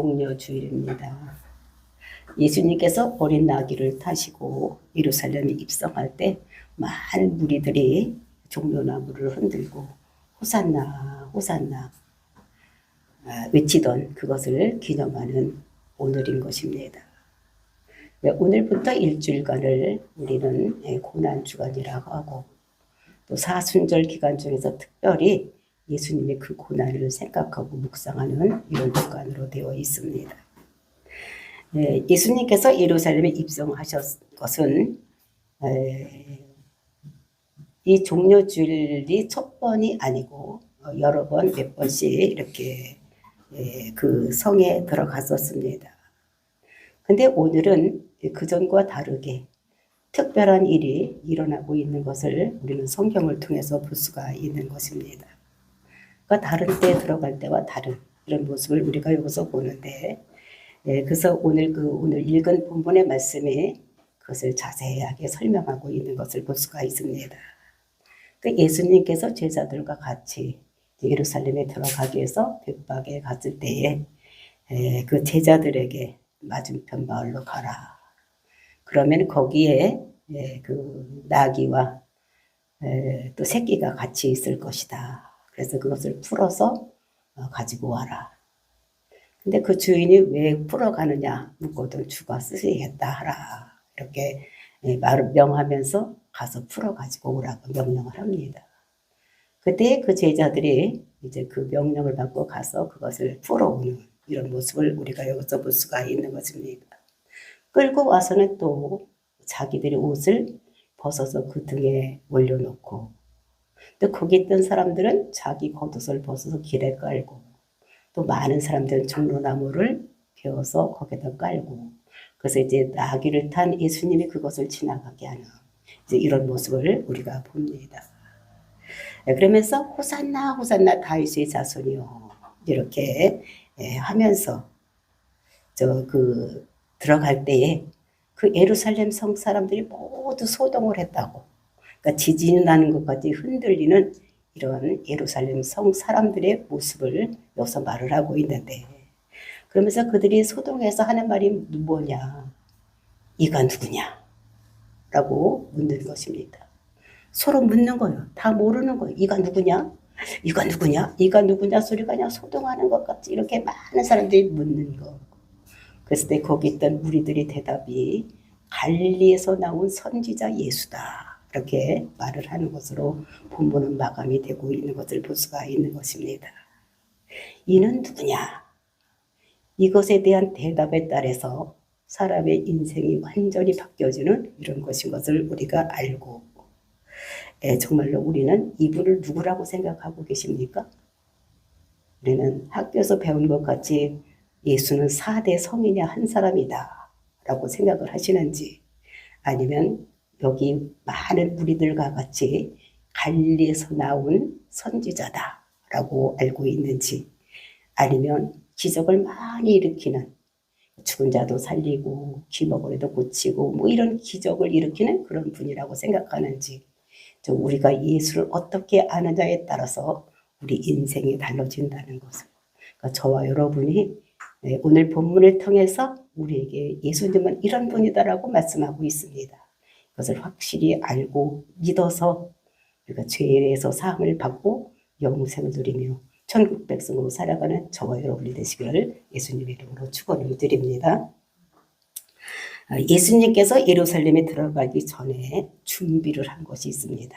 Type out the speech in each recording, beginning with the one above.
종려주일입니다. 예수님께서 어린 나귀를 타시고 예루살렘에 입성할 때 많은 무리들이 종려나무를 흔들고 호산나 호산나 외치던 그것을 기념하는 오늘인 것입니다. 오늘부터 일주일간을 우리는 고난주간이라고 하고 또 사순절 기간 중에서 특별히 예수님의 그 고난을 생각하고 묵상하는 이런 주간으로 되어 있습니다. 예수님께서 예루살렘에 입성하셨 것은 이 종려주일이 첫 번이 아니고 여러 번 몇 번씩 이렇게 그 성에 들어갔었습니다. 근데 오늘은 그전과 다르게 특별한 일이 일어나고 있는 것을 우리는 성경을 통해서 볼 수가 있는 것입니다. 그러니까 다른 때 들어갈 때와 다른 이런 모습을 우리가 여기서 보는데, 그래서 오늘 읽은 본문의 말씀에 그것을 자세하게 설명하고 있는 것을 볼 수가 있습니다. 그 예수님께서 제자들과 같이 예루살렘에 들어가기 위해서 벳박에 갔을 때에 그 제자들에게 맞은편 마을로 가라. 그러면 거기에 그 나귀와 또 새끼가 같이 있을 것이다. 그래서 그것을 풀어서 가지고 와라. 근데 그 주인이 왜 풀어가느냐 묻거든 주가 쓰시겠다 하라. 이렇게 말을 명하면서 가서 풀어가지고 오라고 명령을 합니다. 그때 그 제자들이 이제 그 명령을 받고 가서 그것을 풀어오는 이런 모습을 우리가 여기서 볼 수가 있는 것입니다. 끌고 와서는 또 자기들의 옷을 벗어서 그 등에 올려놓고 또 거기 있던 사람들은 자기 겉옷을 벗어서 길에 깔고 또 많은 사람들은 종려나무를 베어서 거기다 깔고 그래서 이제 나귀를 탄 예수님이 그것을 지나가게 하는 이제 이런 모습을 우리가 봅니다. 그러면서 호산나 호산나 다윗의 자손이요 이렇게 하면서 들어갈 때에 그 예루살렘 성 사람들이 모두 소동을 했다고. 그러니까 지진이 나는 것까지 흔들리는 이런 예루살렘 성 사람들의 모습을 여기서 말을 하고 있는데, 그러면서 그들이 소동해서 하는 말이 뭐냐? 이가 누구냐? 라고 묻는 것입니다. 서로 묻는 거예요. 다 모르는 거예요. 이가 누구냐? 이가 누구냐? 이가 누구냐? 소리가 그냥 소동하는 것 같이 이렇게 많은 사람들이 묻는 거. 그랬을 때 거기 있던 무리들이 대답이 갈릴리에서 나온 선지자 예수다. 이렇게 말을 하는 것으로 본문은 마감이 되고 있는 것을 볼 수가 있는 것입니다. 이는 누구냐? 이것에 대한 대답에 따라서 사람의 인생이 완전히 바뀌어지는 이런 것인 것을 우리가 알고 정말로 우리는 이분을 누구라고 생각하고 계십니까? 우리는 학교에서 배운 것 같이 예수는 4대 성인의 한 사람이다 라고 생각을 하시는지 아니면 여기 많은 무리들과 같이 갈릴리에서 나온 선지자다 라고 알고 있는지 아니면 기적을 많이 일으키는 죽은 자도 살리고 귀머거리도 고치고 뭐 이런 기적을 일으키는 그런 분이라고 생각하는지 우리가 예수를 어떻게 아느냐에 따라서 우리 인생이 달라진다는 것을 그러니까 저와 여러분이 오늘 본문을 통해서 우리에게 예수님은 이런 분이다라고 말씀하고 있습니다. 그것을 확실히 알고 믿어서 우리가 죄에서 사함을 받고 영생을 누리며 천국 백성으로 살아가는 저와 여러분이 되시기를 예수님의 이름으로 축원을 드립니다. 예수님께서 예루살렘에 들어가기 전에 준비를 한 것이 있습니다.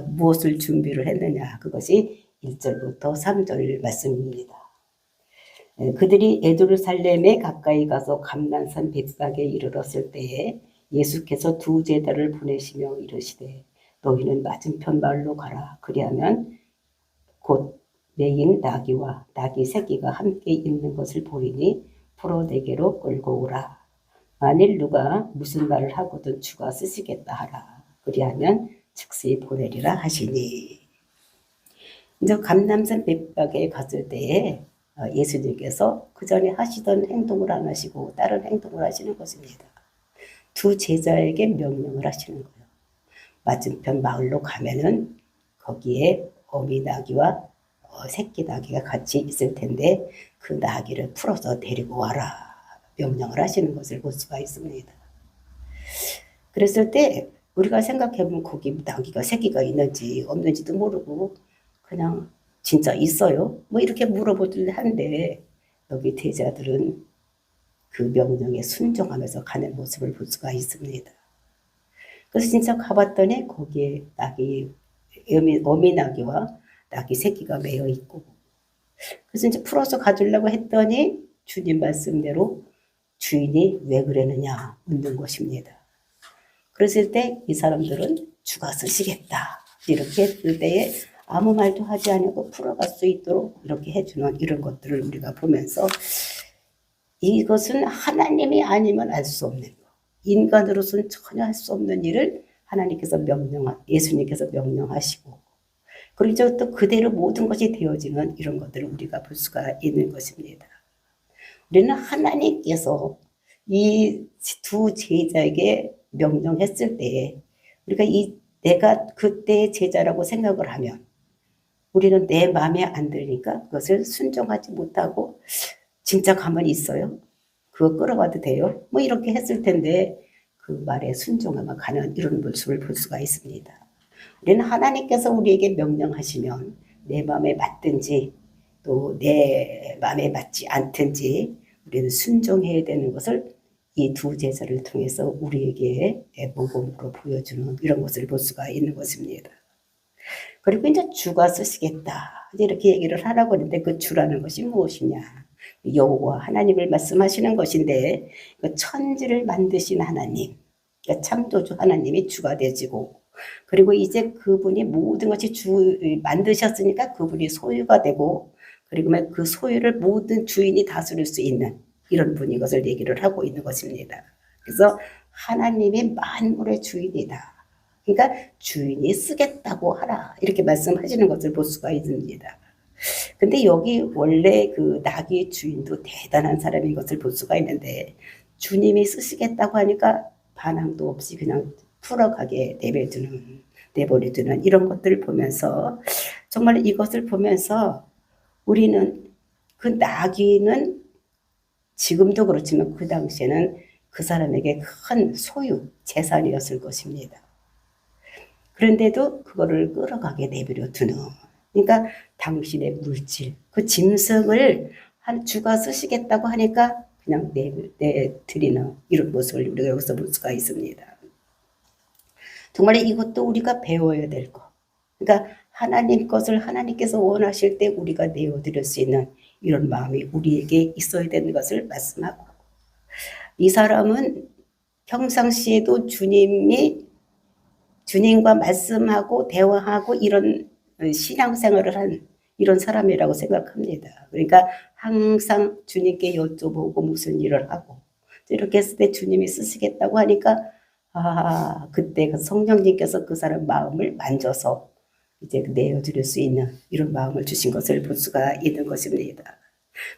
무엇을 준비를 했느냐? 그것이 1절부터 3절 말씀입니다. 그들이 예루살렘에 가까이 가서 감난산 벳박에 이르렀을 때에 예수께서 두 제자를 보내시며 이르시되 너희는 맞은편 마을로 가라. 그리하면 곧 매인 나귀와 나귀 새끼가 함께 있는 것을 보이니 풀어 내게로 끌고 오라. 만일 누가 무슨 말을 하거든 주가 쓰시겠다 하라. 그리하면 즉시 보내리라 하시니. 이제 감람산 벳박에 갔을 때에 예수님께서 그 전에 하시던 행동을 안 하시고 다른 행동을 하시는 것입니다. 두 제자에게 명령을 하시는 거예요. 맞은편 마을로 가면은 거기에 어미 나귀와 새끼 나귀가 같이 있을 텐데 그 나귀를 풀어서 데리고 와라 명령을 하시는 것을 볼 수가 있습니다. 그랬을 때 우리가 생각해보면 거기 나귀가 새끼가 있는지 없는지도 모르고 그냥 진짜 있어요? 뭐 이렇게 물어보길 하는데 여기 제자들은 그 명령에 순종하면서 가는 모습을 볼 수가 있습니다. 그래서 진짜 가봤더니 거기에 나귀, 어미 나귀와 나귀 새끼가 매여 있고, 그래서 이제 풀어서 가주려고 했더니 주님 말씀대로 주인이 왜 그러느냐 묻는 것입니다. 그랬을 때 이 사람들은 주가 쓰시겠다 이렇게 했을 때에 아무 말도 하지 않고 풀어갈 수 있도록 이렇게 해주는 이런 것들을 우리가 보면서 이것은 하나님이 아니면 알 수 없는 거, 인간으로서는 전혀 할 수 없는 일을 하나님께서 예수님께서 명령하시고, 그리고 또 그대로 모든 것이 되어지는 이런 것들을 우리가 볼 수가 있는 것입니다. 우리는 하나님께서 이 두 제자에게 명령했을 때 우리가 내가 그때의 제자라고 생각을 하면 우리는 내 마음에 안 들으니까 그것을 순종하지 못하고 진짜 가만히 있어요? 그거 끌어와도 돼요? 뭐 이렇게 했을 텐데 그 말에 순종하며 가는 이런 모습을 볼 수가 있습니다. 우리는 하나님께서 우리에게 명령하시면 내 마음에 맞든지 또 내 마음에 맞지 않든지 우리는 순종해야 되는 것을 이 두 제자를 통해서 우리에게 모범으로 보여주는 이런 것을 볼 수가 있는 것입니다. 그리고 이제 주가 쓰시겠다 이렇게 얘기를 하라고 하는데 그 주라는 것이 무엇이냐, 여호와 하나님을 말씀하시는 것인데 그 천지를 만드신 하나님, 그러니까 창조주 하나님이 주가 되시고, 그리고 이제 그분이 모든 것이 만드셨으니까 그분이 소유가 되고, 그리고 그 소유를 모든 주인이 다스릴 수 있는 이런 분이 것을 얘기를 하고 있는 것입니다. 그래서 하나님이 만물의 주인이다. 그러니까 주인이 쓰겠다고 하라 이렇게 말씀하시는 것을 볼 수가 있습니다. 근데 여기 원래 그 나귀 주인도 대단한 사람인 것을 볼 수가 있는데 주님이 쓰시겠다고 하니까 반항도 없이 그냥 풀어가게 내버려두는 이런 것들을 보면서 정말 이것을 보면서 우리는 그 나귀는 지금도 그렇지만 그 당시에는 그 사람에게 큰 소유, 재산이었을 것입니다. 그런데도 그거를 끌어가게 내버려두는, 그러니까 당신의 물질, 그 짐승을 주가 쓰시겠다고 하니까 그냥 내드리는 이런 모습을 우리가 여기서 볼 수가 있습니다. 정말 이것도 우리가 배워야 될 것. 그러니까 하나님 것을 하나님께서 원하실 때 우리가 내어드릴 수 있는 이런 마음이 우리에게 있어야 되는 것을 말씀하고, 이 사람은 평상시에도 주님과 말씀하고 대화하고 이런 신앙생활을 한 이런 사람이라고 생각합니다. 그러니까 항상 주님께 여쭤보고 무슨 일을 하고 이렇게 했을 때 주님이 쓰시겠다고 하니까 그때 그 성령님께서 그 사람 마음을 만져서 이제 내어드릴 수 있는 이런 마음을 주신 것을 볼 수가 있는 것입니다.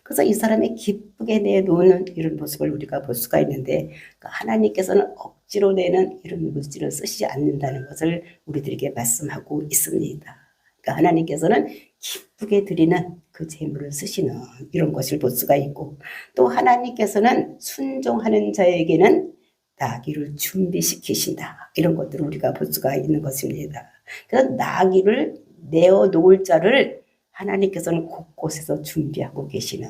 그래서 이 사람이 기쁘게 내놓는 이런 모습을 우리가 볼 수가 있는데 하나님께서는 억지로 내는 이런 물질을 쓰시지 않는다는 것을 우리들에게 말씀하고 있습니다. 그러니까 하나님께서는 기쁘게 드리는 그 재물을 쓰시는 이런 것을 볼 수가 있고, 또 하나님께서는 순종하는 자에게는 나귀를 준비시키신다 이런 것들을 우리가 볼 수가 있는 것입니다. 그래서 나귀를 내어놓을 자를 하나님께서는 곳곳에서 준비하고 계시는,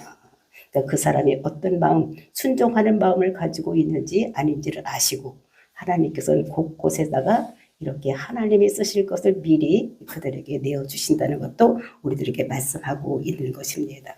그러니까 그 사람이 어떤 마음, 순종하는 마음을 가지고 있는지 아닌지를 아시고 하나님께서는 곳곳에다가 이렇게 하나님이 쓰실 것을 미리 그들에게 내어주신다는 것도 우리들에게 말씀하고 있는 것입니다.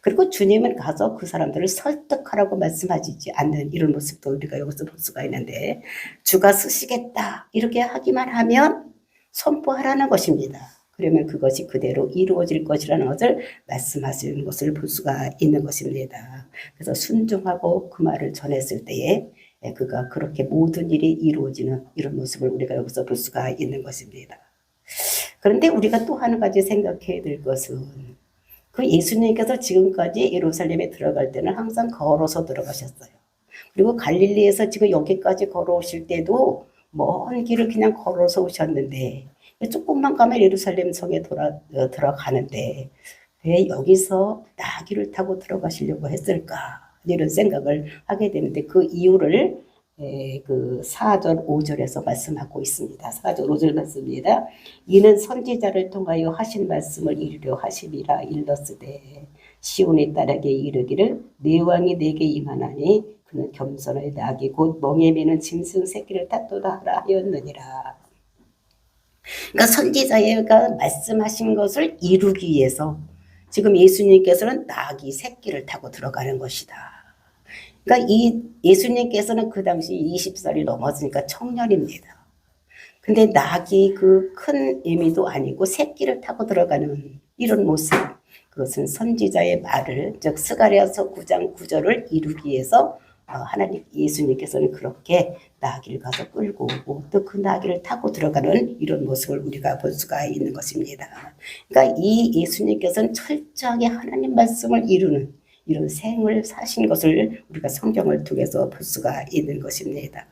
그리고 주님은 가서 그 사람들을 설득하라고 말씀하지 않는 이런 모습도 우리가 여기서 볼 수가 있는데, 주가 쓰시겠다 이렇게 하기만 하면 선포하라는 것입니다. 그러면 그것이 그대로 이루어질 것이라는 것을 말씀하시는 것을 볼 수가 있는 것입니다. 그래서 순종하고 그 말을 전했을 때에 그가 그렇게 모든 일이 이루어지는 이런 모습을 우리가 여기서 볼 수가 있는 것입니다. 그런데 우리가 또 한 가지 생각해야 될 것은 그 예수님께서 지금까지 예루살렘에 들어갈 때는 항상 걸어서 들어가셨어요. 그리고 갈릴리에서 지금 여기까지 걸어오실 때도 먼 길을 그냥 걸어서 오셨는데 조금만 가면 예루살렘 성에 들어가는데 왜 여기서 나귀를 타고 들어가시려고 했을까? 이런 생각을 하게 되는데 그 이유를 그 4절 5절에서 말씀하고 있습니다. 4절 5절 말씀입니다. 이는 선지자를 통하여 하신 말씀을 이루려 하심이라 일렀으되 시온의 딸에게 이르기를 네 왕이 내게 임하나니 그는 겸손의 낙이 곧 멍에 매는 짐승 새끼를 탓도다 하라 하였느니라. 그러니까 선지자가 말씀하신 것을 이루기 위해서 지금 예수님께서는 낙이 새끼를 타고 들어가는 것이다. 그러니까 이 예수님께서는 그 당시 20살이 넘었으니까 청년입니다. 근데 낙이 그 큰 의미도 아니고 새끼를 타고 들어가는 이런 모습, 그것은 선지자의 말을, 즉 스가랴서 9장 9절을 이루기 위해서 하나님 예수님께서는 그렇게 나귀를 가서 끌고 오고 또 그 나귀를 타고 들어가는 이런 모습을 우리가 볼 수가 있는 것입니다. 그러니까 이 예수님께서는 철저하게 하나님 말씀을 이루는 이런 생을 사신 것을 우리가 성경을 통해서 볼 수가 있는 것입니다.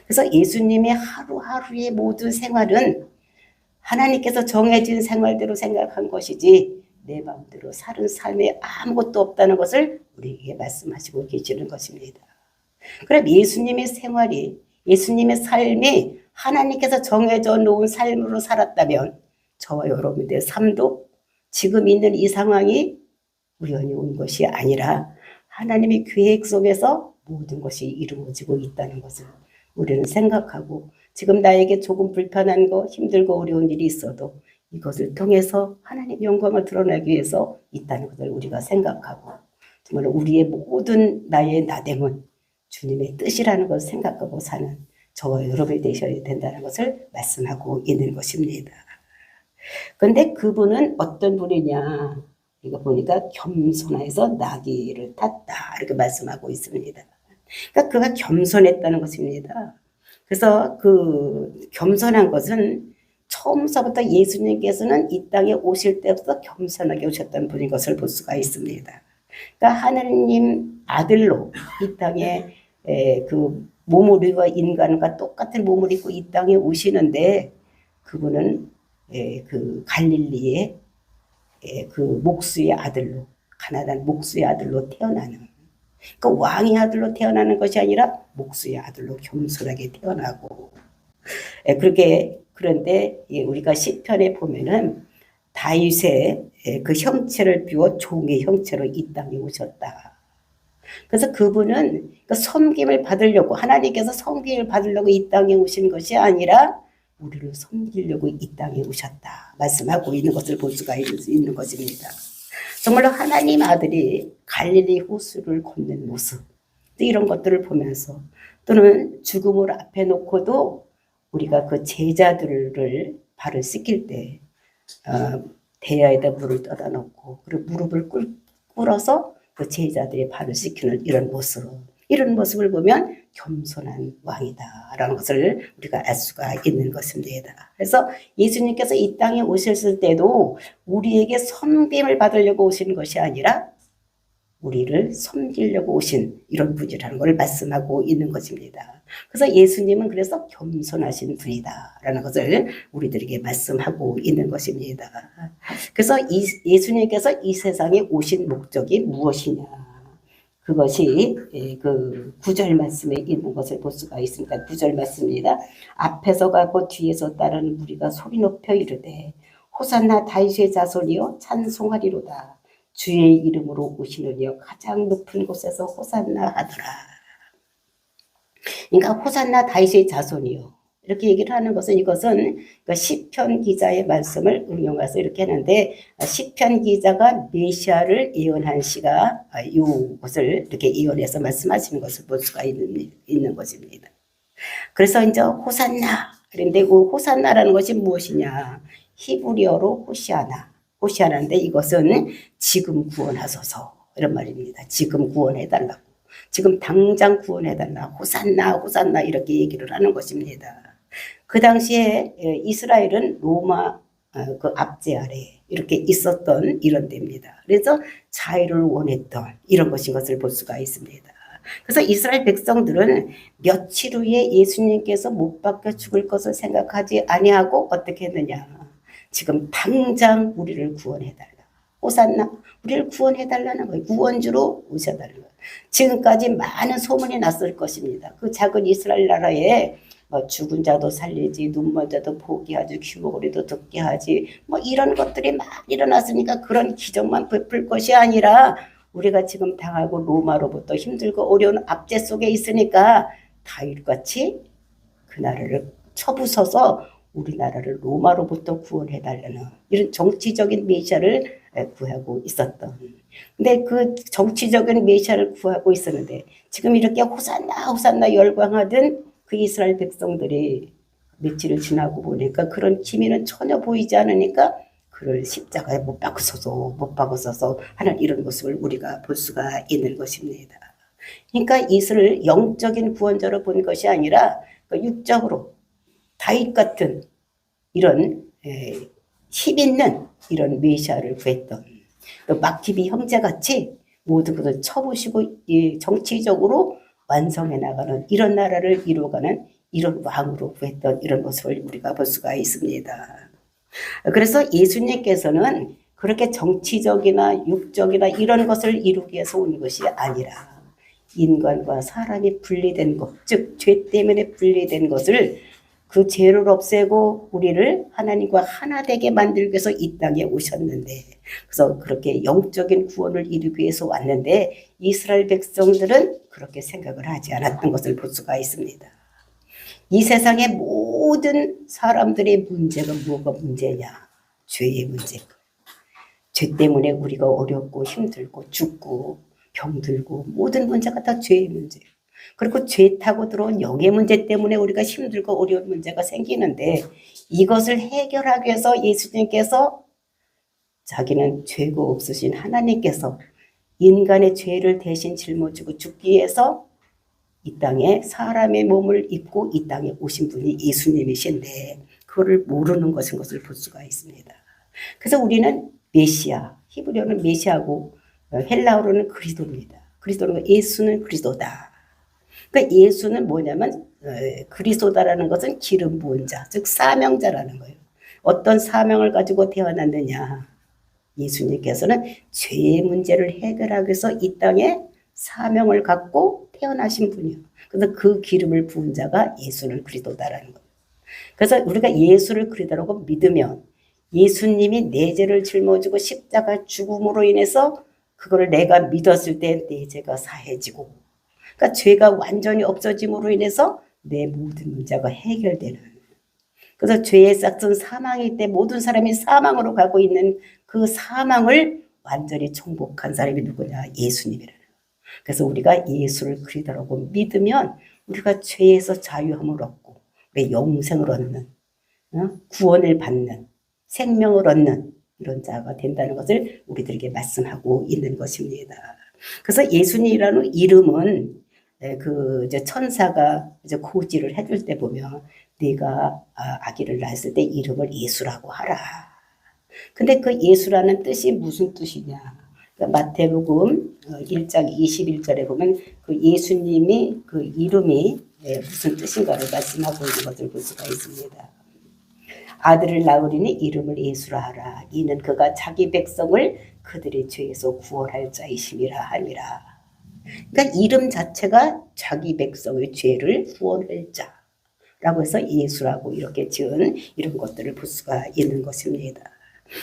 그래서 예수님의 하루하루의 모든 생활은 하나님께서 정해진 생활대로 생각한 것이지 내 마음대로 사는 삶에 아무것도 없다는 것을 우리에게 말씀하시고 계시는 것입니다. 그럼 예수님의 생활이, 예수님의 삶이 하나님께서 정해져 놓은 삶으로 살았다면 저와 여러분들의 삶도 지금 있는 이 상황이 우연히 온 것이 아니라 하나님의 계획 속에서 모든 것이 이루어지고 있다는 것을 우리는 생각하고, 지금 나에게 조금 불편한 거, 힘들고 어려운 일이 있어도 이것을 통해서 하나님 영광을 드러내기 위해서 있다는 것을 우리가 생각하고, 정말 우리의 모든 나의 나됨은 주님의 뜻이라는 것을 생각하고 사는 저와 여러분이 되셔야 된다는 것을 말씀하고 있는 것입니다. 그런데 그분은 어떤 분이냐, 이거 보니까 겸손해서 나귀를 탔다 이렇게 말씀하고 있습니다. 그러니까 그가 겸손했다는 것입니다. 그래서 그 겸손한 것은 처음서부터 예수님께서는 이 땅에 오실 때부터 겸손하게 오셨던 분인 것을 볼 수가 있습니다. 그러니까 하나님 아들로 이 땅에 그 몸을 입어 인간과 똑같은 몸을 입고 이 땅에 오시는데 그분은 그 갈릴리의 그 목수의 아들로, 가난한 목수의 아들로 태어나는, 그 왕의 아들로 태어나는 것이 아니라 목수의 아들로 겸손하게 태어나고, 그렇게, 그런데 우리가 시편에 보면은 다윗의 그 형체를 비워 종의 형체로 이 땅에 오셨다. 그래서 그분은 그 섬김을 받으려고, 하나님께서 섬김을 받으려고 이 땅에 오신 것이 아니라 우리를 섬기려고 이 땅에 오셨다 말씀하고 있는 것을 볼 수가 있는 것입니다. 정말로 하나님 아들이 갈릴리 호수를 걷는 모습, 이런 것들을 보면서, 또는 죽음을 앞에 놓고도 우리가 그 제자들을 발을 씻길 때 대야에다 물을 떠다 놓고 그리고 무릎을 꿇어서 그 제자들의 발을 씻기는 이런 모습, 이런 모습을 보면 겸손한 왕이다라는 것을 우리가 알 수가 있는 것입니다. 그래서 예수님께서 이 땅에 오셨을 때도 우리에게 섬김을 받으려고 오신 것이 아니라 우리를 섬기려고 오신 이런 분이라는 걸 말씀하고 있는 것입니다. 그래서 예수님은 그래서 겸손하신 분이다라는 것을 우리들에게 말씀하고 있는 것입니다. 그래서 예수님께서 이 세상에 오신 목적이 무엇이냐, 그것이 그 9절 말씀에 있는 것을 볼 수가 있습니다. 9절 말씀입니다. 앞에서 가고 뒤에서 따르는 무리가 소리 높여 이르되 호산나 다윗의 자손이여 찬송하리로다. 주의 이름으로 오시느니여 가장 높은 곳에서 호산나 하더라. 그러니까 호산나 다윗의 자손이요, 이렇게 얘기를 하는 것은, 이것은 시편 기자의 말씀을 응용해서 이렇게 하는데, 시편 기자가 메시아를 예언한 시가 이것을 이렇게 예언해서 말씀하시는 것을 볼 수가 있는 것입니다. 그래서 이제 호산나, 그런데 그 호산나라는 것이 무엇이냐, 히브리어로 호시아나, 호시아나인데 이것은 지금 구원하소서 이런 말입니다. 지금 구원해달라고, 지금 당장 구원해달라, 호산나 호산나 이렇게 얘기를 하는 것입니다. 그 당시에 이스라엘은 로마 그 압제 아래 이렇게 있었던 이런 데입니다. 그래서 자유를 원했던 이런 것인 것을 볼 수가 있습니다. 그래서 이스라엘 백성들은 며칠 후에 예수님께서 못 박혀 죽을 것을 생각하지 아니하고 어떻게 했느냐, 지금 당장 우리를 구원해달라, 호산나, 우리를 구원해달라는 거예요. 구원주로 오셔달라는 거예요. 지금까지 많은 소문이 났을 것입니다. 그 작은 이스라엘 나라에 뭐 죽은 자도 살리지, 눈먼 자도 보게 하지, 귀머거리도 듣게 하지, 뭐 이런 것들이 막 일어났으니까 그런 기적만 베풀 것이 아니라 우리가 지금 당하고 로마로부터 힘들고 어려운 압제 속에 있으니까 다윗같이 그 나라를 쳐부숴서 우리나라를 로마로부터 구원해달라는 이런 정치적인 메시아를 구하고 있었던. 근데 그 정치적인 메시아를 구하고 있었는데 지금 이렇게 호산나 호산나 열광하던 그 이스라엘 백성들이 며칠을 지나고 보니까 그런 기미는 전혀 보이지 않으니까 그를 십자가에 못 박으셔서 하는 이런 모습을 우리가 볼 수가 있는 것입니다. 그러니까 이스를 영적인 구원자로 본 것이 아니라 육적으로 다윗 같은 이런 힘있는 이런 메시아를 구했던, 또 막히비 형제같이 모든 것을 쳐부시고 정치적으로 완성해 나가는 이런 나라를 이루어가는 이런 왕으로 구했던 이런 모습을 우리가 볼 수가 있습니다. 그래서 예수님께서는 그렇게 정치적이나 육적이나 이런 것을 이루기 위해서 온 것이 아니라 인간과 사람이 분리된 것, 즉 죄 때문에 분리된 것을 그 죄를 없애고 우리를 하나님과 하나 되게 만들기 위해서 이 땅에 오셨는데, 그래서 그렇게 영적인 구원을 이루기 위해서 왔는데 이스라엘 백성들은 그렇게 생각을 하지 않았던 것을 볼 수가 있습니다. 이 세상의 모든 사람들의 문제가 뭐가 문제냐? 죄의 문제고, 죄 때문에 우리가 어렵고 힘들고 죽고 병들고 모든 문제가 다 죄의 문제예요. 그리고 죄 타고 들어온 영의 문제 때문에 우리가 힘들고 어려운 문제가 생기는데, 이것을 해결하기 위해서 예수님께서, 자기는 죄가 없으신 하나님께서 인간의 죄를 대신 짊어지고 죽기 위해서 이 땅에 사람의 몸을 입고 이 땅에 오신 분이 예수님이신데 그거를 모르는 것을 볼 수가 있습니다. 그래서 우리는 메시아, 히브리어는 메시아고 헬라어로는 그리스도입니다. 그리스도는 예수는 그리스도다. 그러니까 예수는 뭐냐면 그리스도다라는 것은 기름 부은 자, 즉 사명자라는 거예요. 어떤 사명을 가지고 태어났느냐? 예수님께서는 죄의 문제를 해결하기 위해서 이 땅에 사명을 갖고 태어나신 분이에요. 그래서 그 기름을 부은 자가 예수는 그리스도다라는 거예요. 그래서 우리가 예수를 그리스도라고 믿으면 예수님이 내 죄를 짊어지고 십자가 죽음으로 인해서 그거를 내가 믿었을 때 내 죄가 사해지고, 그러니까 죄가 완전히 없어짐으로 인해서 내 모든 문제가 해결되는. 그래서 죄의 싹은 사망이기 때문에 모든 사람이 사망으로 가고 있는 그 사망을 완전히 정복한 사람이 누구냐? 예수님이라는. 그래서 우리가 예수를 그리스도라고 믿으면 우리가 죄에서 자유함을 얻고 우리 영생을 얻는, 구원을 받는, 생명을 얻는 이런 자가 된다는 것을 우리들에게 말씀하고 있는 것입니다. 그래서 예수님이라는 이름은 그 이제 천사가 이제 고지를 해줄 때 보면 네가 아기를 낳았을 때 이름을 예수라고 하라. 근데 그 예수라는 뜻이 무슨 뜻이냐? 그러니까 마태복음 1장 21절에 보면 그 예수님이 그 이름이 무슨 뜻인가를 말씀하고 있는 것을 볼 수가 있습니다. 아들을 낳으리니 이름을 예수라 하라. 이는 그가 자기 백성을 그들의 죄에서 구원할 자이심이라 함이라. 그러니까 이름 자체가 자기 백성의 죄를 구원할 자라고 해서 예수라고 이렇게 지은 이런 것들을 볼 수가 있는 것입니다.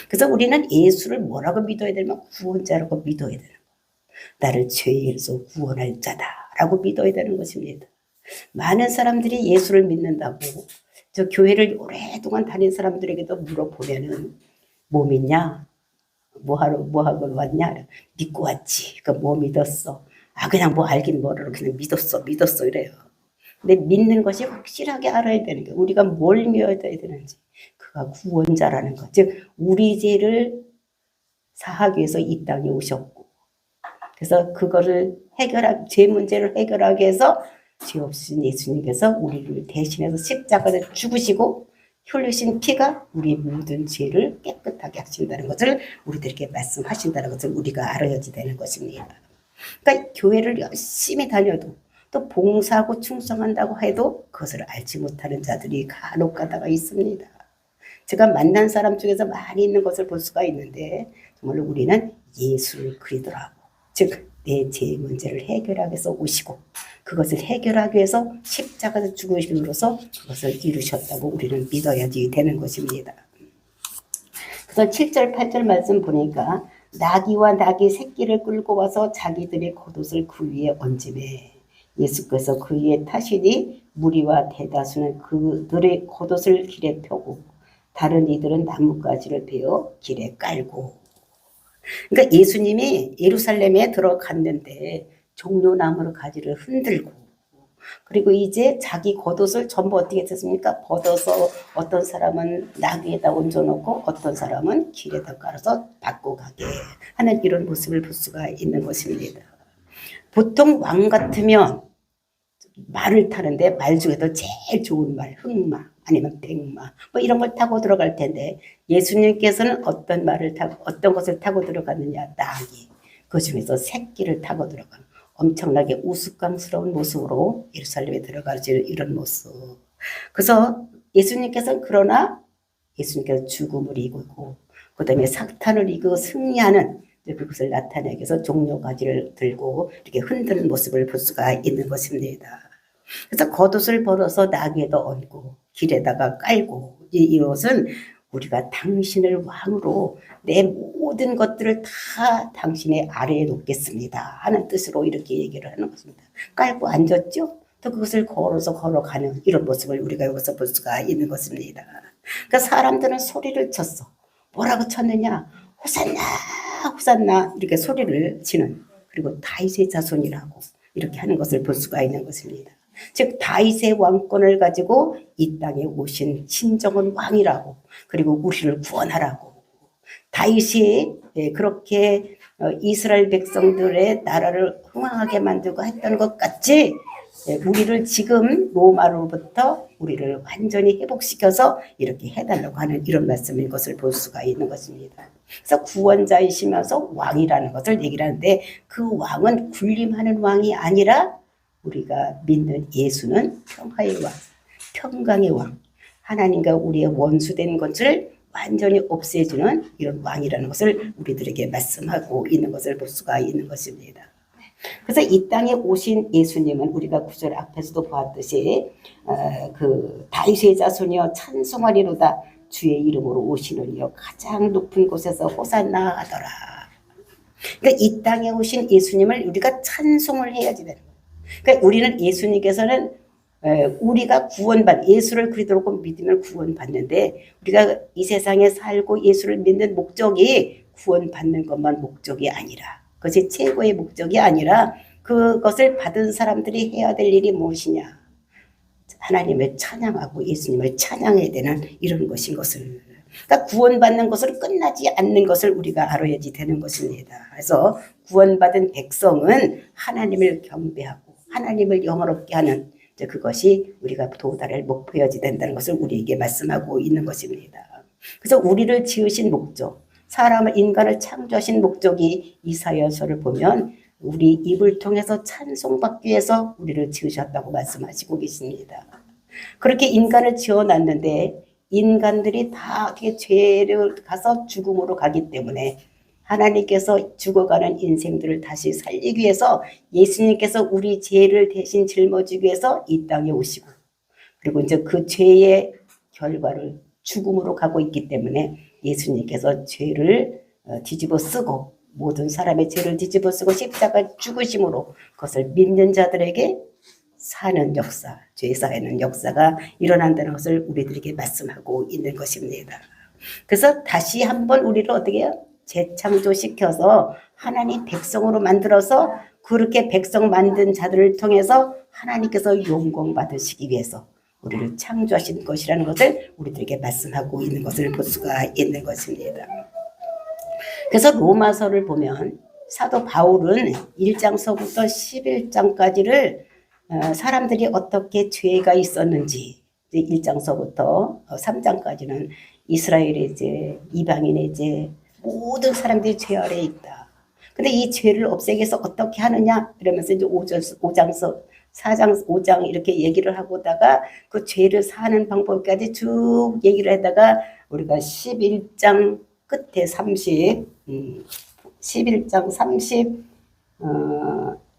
그래서 우리는 예수를 뭐라고 믿어야 되냐면 구원자라고 믿어야 되는 거예요. 나를 죄에서 구원할 자다라고 믿어야 되는 것입니다. 많은 사람들이 예수를 믿는다고 저 교회를 오랫동안 다닌 사람들에게도 물어보면은 뭐 믿냐? 뭐 하고 왔냐? 믿고 왔지. 그러니까 뭐 믿었어? 그냥 뭐 알긴 모르고 그냥 믿었어 이래요. 근데 믿는 것이 확실하게 알아야 되는 게, 우리가 뭘 믿어야 되는지, 그가 구원자라는 것, 즉 우리 죄를 사하기 위해서 이 땅에 오셨고, 그래서 그거를 죄 문제를 해결하기 위해서 죄 없으신 예수님께서 우리를 대신해서 십자가에 죽으시고 흘리신 피가 우리 모든 죄를 깨끗하게 하신다는 것을 우리들에게 말씀하신다는 것을 우리가 알아야 되는 것입니다. 그러니까 교회를 열심히 다녀도 또 봉사하고 충성한다고 해도 그것을 알지 못하는 자들이 간혹 가다가 있습니다. 제가 만난 사람 중에서 많이 있는 것을 볼 수가 있는데 정말 우리는 예수 그리스도라고, 즉 내 죄 문제를 해결하기 위해서 오시고 그것을 해결하기 위해서 십자가에서 죽으심으로써 그것을 이루셨다고 우리는 믿어야지 되는 것입니다. 그래서 7절 8절 말씀 보니까 나귀와 나귀 새끼를 끌고 와서 자기들의 겉옷을 그 위에 얹으매 예수께서 그 위에 타시니 무리와 대다수는 그들의 겉옷을 길에 펴고 다른 이들은 나뭇가지를 베어 길에 깔고. 그러니까 예수님이 예루살렘에 들어갔는데 종려나무 가지를 흔들고, 그리고 이제 자기 겉옷을 전부 어떻게 했습니까? 벗어서 어떤 사람은 나귀에다 얹어놓고 어떤 사람은 길에다 깔아서 받고 가게 하는 이런 모습을 볼 수가 있는 것입니다. 보통 왕 같으면 말을 타는데 말 중에도 제일 좋은 말, 흑마 아니면 백마 뭐 이런 걸 타고 들어갈 텐데 예수님께서는 어떤 말을 타고 어떤 것을 타고 들어갔느냐? 나귀. 그 중에서 새끼를 타고 들어가는 엄청나게 우스꽝스러운 모습으로 예루살렘에 들어가지 이런 모습. 그래서 예수님께서는 그러나 예수님께서 죽음을 이기고 그 다음에 사탄을 이기고 승리하는 그것을 나타내기 위해서 종려가지를 들고 이렇게 흔드는 모습을 볼 수가 있는 것입니다. 그래서 겉옷을 벌어서 나귀에다 얹고 길에다가 깔고 이것은 우리가 당신을 왕으로 내 모든 것들을 다 당신의 아래에 놓겠습니다 하는 뜻으로 이렇게 얘기를 하는 것입니다. 깔고 앉았죠? 또 그것을 걸어가는 이런 모습을 우리가 여기서 볼 수가 있는 것입니다. 그러니까 사람들은 소리를 쳤어. 뭐라고 쳤느냐? 호산나 호산나 이렇게 소리를 치는, 그리고 다윗의 자손이라고 이렇게 하는 것을 볼 수가 있는 것입니다. 즉 다윗의 왕권을 가지고 이 땅에 오신 진정한 왕이라고, 그리고 우리를 구원하라고. 다윗이 그렇게 이스라엘 백성들의 나라를 흥왕하게 만들고 했던 것 같이 우리를 지금 로마로부터 우리를 완전히 회복시켜서 이렇게 해달라고 하는 이런 말씀인 것을 볼 수가 있는 것입니다. 그래서 구원자이시면서 왕이라는 것을 얘기를 하는데 그 왕은 군림하는 왕이 아니라 우리가 믿는 예수는 평화의 왕, 평강의 왕, 하나님과 우리의 원수된 것을 완전히 없애주는 이런 왕이라는 것을 우리들에게 말씀하고 있는 것을 볼 수가 있는 것입니다. 그래서 이 땅에 오신 예수님은 우리가 구절 앞에서도 보았듯이 그 다윗의 자손이여 찬송하리로다 주의 이름으로 오시느니여 가장 높은 곳에서 호산나 하더라. 그러니까 이 땅에 오신 예수님을 우리가 찬송을 해야지 되는 거예요. 그러니까 우리는 예수님께서는 우리가 예수를 그리스도로 믿으면 구원받는데 우리가 이 세상에 살고 예수를 믿는 목적이 구원받는 것만 목적이 아니라, 그것이 최고의 목적이 아니라 그것을 받은 사람들이 해야 될 일이 무엇이냐? 하나님을 찬양하고 예수님을 찬양해야 되는 이런 것인 것을, 그러니까 구원받는 것으로 끝나지 않는 것을 우리가 알아야지 되는 것입니다. 그래서 구원받은 백성은 하나님을 경배하고 하나님을 영화롭게 하는 그것이 우리가 도달할 목표여야 된다는 것을 우리에게 말씀하고 있는 것입니다. 그래서 우리를 지으신 목적, 사람을 인간을 창조하신 목적이 이사야서를 보면 우리 입을 통해서 찬송받기 위해서 우리를 지으셨다고 말씀하시고 계십니다. 그렇게 인간을 지어놨는데 인간들이 다 어떻게 죄를 가서 죽음으로 가기 때문에 하나님께서 죽어가는 인생들을 다시 살리기 위해서 예수님께서 우리 죄를 대신 짊어지기 위해서 이 땅에 오시고, 그리고 이제 그 죄의 결과를 죽음으로 가고 있기 때문에 예수님께서 죄를 뒤집어 쓰고 모든 사람의 죄를 뒤집어 쓰고 십자가 죽으심으로 그것을 믿는 자들에게 사는 역사, 죄 사하는 역사가 일어난다는 것을 우리들에게 말씀하고 있는 것입니다. 그래서 다시 한번 우리를 어떻게 해요? 재창조시켜서 하나님 백성으로 만들어서 그렇게 백성 만든 자들을 통해서 하나님께서 영광 받으시기 위해서 우리를 창조하신 것이라는 것을 우리들에게 말씀하고 있는 것을 볼 수가 있는 것입니다. 그래서 로마서를 보면 사도 바울은 1장서부터 11장까지를 사람들이 어떻게 죄가 있었는지, 1장서부터 3장까지는 이스라엘의 이제 이방인의 이제 모든 사람들이 죄 아래에 있다. 근데 이 죄를 없애기 위해서 어떻게 하느냐 이러면서 이제 5장서 4장 5장 이렇게 얘기를 하고다가 그 죄를 사는 방법까지 쭉 얘기를 하다가 우리가 11장 끝에 30 11장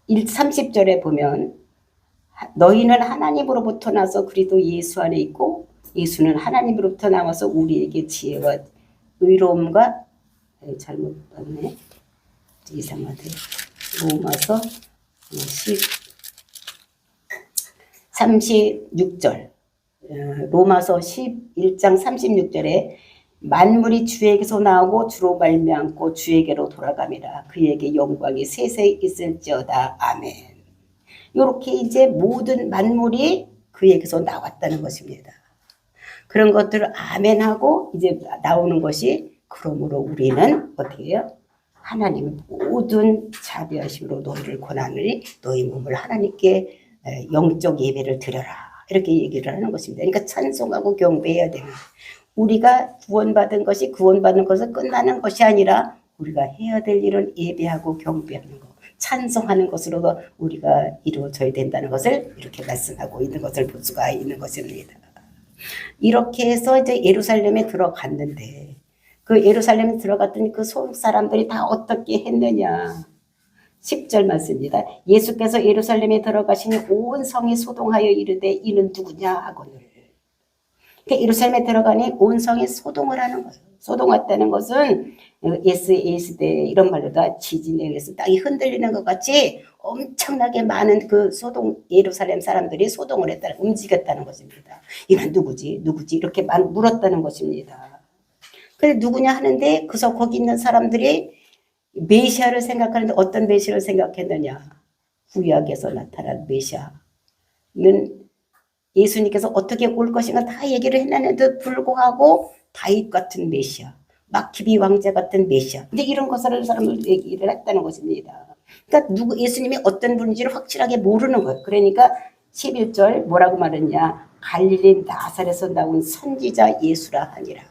30절에 보면 너희는 하나님으로부터 나서 그리스도 예수 안에 있고 예수는 하나님으로부터 나와서 우리에게 지혜와 의로움과 잘못 봤네. 이상하대. 로마서 36절 로마서 11장 36절에 만물이 주에게서 나오고 주로 말미암고 주에게로 돌아감이라 그에게 영광이 세세 있을지어다. 아멘. 이렇게 이제 모든 만물이 그에게서 나왔다는 것입니다. 그런 것들을 아멘하고 이제 나오는 것이 그러므로 우리는 어떻게 해요? 하나님 모든 자비하심으로 너희를 권하느니 너희 몸을 하나님께 영적 예배를 드려라. 이렇게 얘기를 하는 것입니다. 그러니까 찬송하고 경배해야 되는 우리가 구원받은 것이 구원받는 것은 끝나는 것이 아니라 우리가 해야 될 일은 예배하고 경배하는 것, 찬송하는 것으로 우리가 이루어져야 된다는 것을 이렇게 말씀하고 있는 것을 볼 수가 있는 것입니다. 이렇게 해서 이제 예루살렘에 들어갔는데 그 예루살렘에 들어갔더니 그 소속 사람들이 다 어떻게 했느냐. 10절 말씀입니다. 예수께서 예루살렘에 들어가시니 온 성이 소동하여 이르되 이는 누구냐 하거늘. 그러니까 예루살렘에 들어가니 온 성이 소동을 하는 거예요. 소동했다는 것은 SAS대 이런 말로 다 지진에 의해서 땅이 흔들리는 것 같이 엄청나게 많은 그 예루살렘 사람들이 소동을 했다, 움직였다는 것입니다. 이는 누구지? 이렇게 물었다는 것입니다. 근데 누구냐 하는데 그래서 거기 있는 사람들이 메시아를 생각하는데 어떤 메시아를 생각했느냐? 구약에서 나타난 메시아는 예수님께서 어떻게 올 것인가 다 얘기를 했는데도 불구하고 다윗 같은 메시아, 마키비 왕자 같은 메시아. 근데 이런 것을 사람들 얘기를 했다는 것입니다. 그러니까 예수님이 어떤 분인지를 확실하게 모르는 거예요. 그러니까 11절 뭐라고 말했냐? 갈릴리 나사렛에서 나온 선지자 예수라 하니라.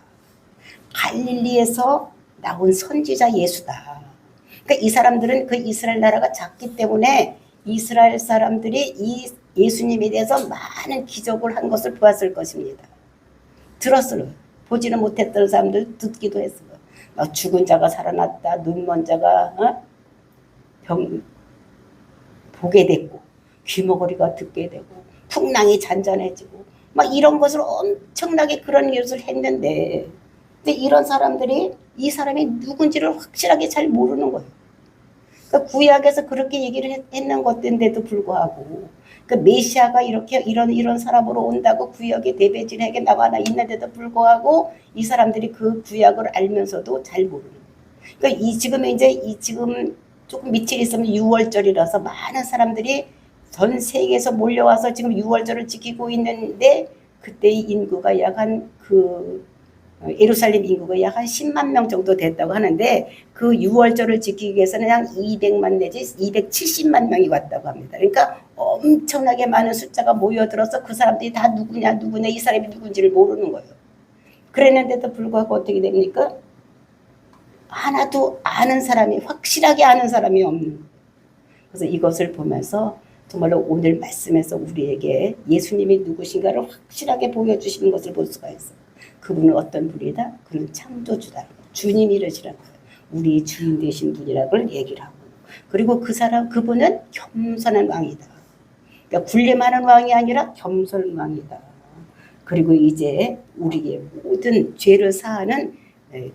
갈릴리에서 나온 선지자 예수다. 그러니까 이 사람들은 그 이스라엘 나라가 작기 때문에 이스라엘 사람들이 이 예수님에 대해서 많은 기적을 한 것을 보았을 것입니다. 들었어요. 보지는 못했던 사람들 듣기도 했어요. 막 죽은 자가 살아났다. 눈먼 자가 보게 됐고 귀머거리가 듣게 되고 풍랑이 잔잔해지고 막 이런 것을 엄청나게 그런 것을 했는데 근데 이런 사람들이 이 사람이 누군지를 확실하게 잘 모르는 거예요. 그러니까 구약에서 그렇게 얘기를 했는 것인데도 불구하고 그 메시아가 이렇게 이런 사람으로 온다고 구약의 대배진에게 나와 있는데도 불구하고 이 사람들이 그 구약을 알면서도 잘 모르는 거예요. 그러니까 지금 조금 며칠 있으면 6월절이라서 많은 사람들이 전 세계에서 몰려와서 지금 6월절을 지키고 있는데 그때의 인구가 약 한 예루살렘 인구가 약 한 10만 명 정도 됐다고 하는데 그 6월절을 지키기 위해서는 약 200만 내지 270만 명이 왔다고 합니다. 그러니까 엄청나게 많은 숫자가 모여들어서 그 사람들이 다 누구냐 이 사람이 누군지를 모르는 거예요. 그랬는데도 불구하고 어떻게 됩니까? 하나도 확실하게 아는 사람이 없는 거예요. 그래서 이것을 보면서 정말로 오늘 말씀에서 우리에게 예수님이 누구신가를 확실하게 보여주시는 것을 볼 수가 있어요. 그분은 어떤 분이다? 그는 창조주다. 주님이 이러시라는 거예요. 우리 주인 되신 분이라고 얘기를 하고. 그리고 그분은 겸손한 왕이다. 그러니까 군림하는 왕이 아니라 겸손한 왕이다. 그리고 이제 우리의 모든 죄를 사하는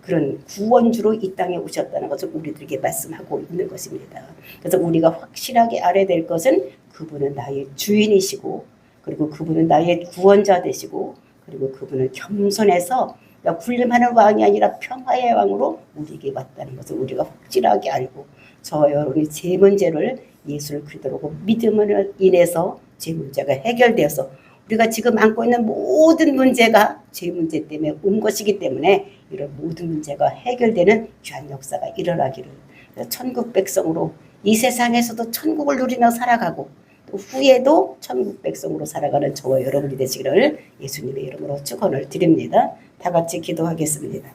그런 구원주로 이 땅에 오셨다는 것을 우리들에게 말씀하고 있는 것입니다. 그래서 우리가 확실하게 알아야 될 것은 그분은 나의 주인이시고 그리고 그분은 나의 구원자 되시고 그리고 그분은 겸손해서 군림하는 왕이 아니라 평화의 왕으로 우리에게 왔다는 것을 우리가 확실하게 알고 저와 여러분이 제 문제를 예수를 그리스도로 믿음으로 인해서 제 문제가 해결되어서 우리가 지금 안고 있는 모든 문제가 제 문제 때문에 온 것이기 때문에 이런 모든 문제가 해결되는 귀한 역사가 일어나기를 천국 백성으로 이 세상에서도 천국을 누리며 살아가고 또 후에도 천국 백성으로 살아가는 저와 여러분이 되시기를 예수님의 이름으로 축원을 드립니다. 다 같이 기도하겠습니다.